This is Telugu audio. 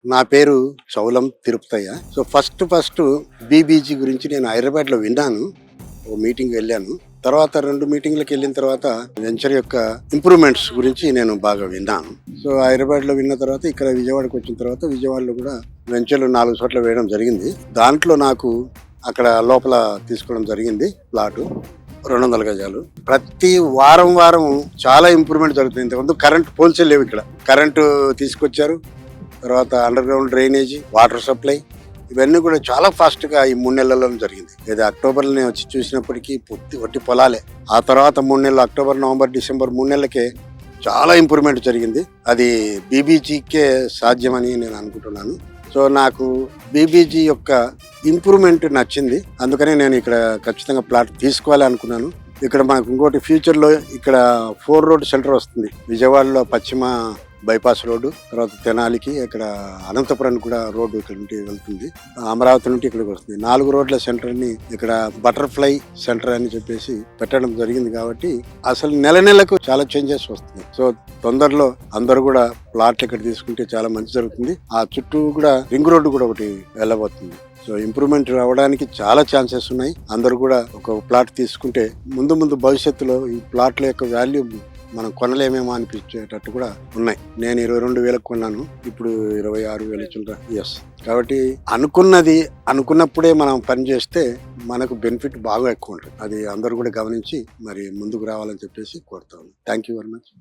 నా పేరు చౌలం తిరుపతయ్య. సో ఫస్ట్ బీబీజీ గురించి నేను హైదరాబాద్లో విన్నాను. ఓ మీటింగ్ వెళ్ళాను. తర్వాత 2 మీటింగ్లకు వెళ్ళిన తర్వాత వెంచర్ యొక్క ఇంప్రూవ్మెంట్స్ గురించి నేను బాగా విన్నాను. సో హైదరాబాద్లో విన్న తర్వాత ఇక్కడ విజయవాడకు వచ్చిన తర్వాత విజయవాడలో కూడా వెంచర్లు 4 చోట్ల వేయడం జరిగింది. దాంట్లో నాకు అక్కడ లోపల తీసుకోవడం జరిగింది ప్లాటు 200 గజాలు. ప్రతి వారం చాలా ఇంప్రూవ్మెంట్ జరుగుతుంది. ఇంతకుముందు కరెంట్ పోల్సే లేవు, ఇక్కడ కరెంటు తీసుకొచ్చారు. తర్వాత under ground drainage, water supply, ఇవన్నీ కూడా చాలా ఫాస్ట్ గా ఈ 3 నెలల్లో జరిగింది. ఏదో అక్టోబర్లో నేను వచ్చి చూసినప్పటికీ ఒట్టి పొలాలే. ఆ తర్వాత 3 నెలలు, అక్టోబర్, నవంబర్, డిసెంబర్ 3 నెలలకే చాలా ఇంప్రూవ్మెంట్ జరిగింది. అది బీబీజీకే సాధ్యమని నేను అనుకుంటున్నాను. సో నాకు బీబీజీ యొక్క ఇంప్రూవ్మెంట్ నచ్చింది. అందుకనే నేను ఇక్కడ ఖచ్చితంగా ప్లాట్ తీసుకోవాలి అనుకున్నాను. ఇక్కడ మనకు ఇంకోటి ఫ్యూచర్లో ఇక్కడ 4 రోడ్ సెంటర్ వస్తుంది. విజయవాడలో పశ్చిమ బైపాస్ రోడ్డు, తర్వాత తెనాలికి, ఇక్కడ అనంతపురానికి కూడా రోడ్డు ఇక్కడ నుండి వెళ్తుంది. అమరావతి నుండి ఇక్కడికి వస్తుంది. 4 రోడ్ల సెంటర్ని ఇక్కడ బటర్ఫ్లై సెంటర్ అని చెప్పేసి పెట్టడం జరిగింది. కాబట్టి అసలు నెలకు చాలా చేంజెస్ వస్తుంది. సో తొందరలో అందరూ కూడా ప్లాట్లు ఇక్కడ తీసుకుంటే చాలా మంచి జరుగుతుంది. ఆ చుట్టూ కూడా రింగ్ రోడ్డు కూడా ఒకటి వెళ్ళబోతుంది. సో ఇంప్రూవ్మెంట్ రావడానికి చాలా ఛాన్సెస్ ఉన్నాయి. అందరూ కూడా ఒక ప్లాట్ తీసుకుంటే ముందు భవిష్యత్తులో ఈ ప్లాట్ల యొక్క వాల్యూ మనం కొనలేమేమో అనిపించేటట్టు కూడా ఉన్నాయి. నేను 22,000 కొన్నాను, ఇప్పుడు 26,000 చిల్లర. ఎస్, కాబట్టి అనుకున్నప్పుడే మనం పని చేస్తే మనకు బెనిఫిట్ బాగా ఎక్కువ ఉంటుంది. అది అందరూ కూడా గమనించి మరి ముందుకు రావాలని చెప్పేసి కోరుతాను. Thank you very much.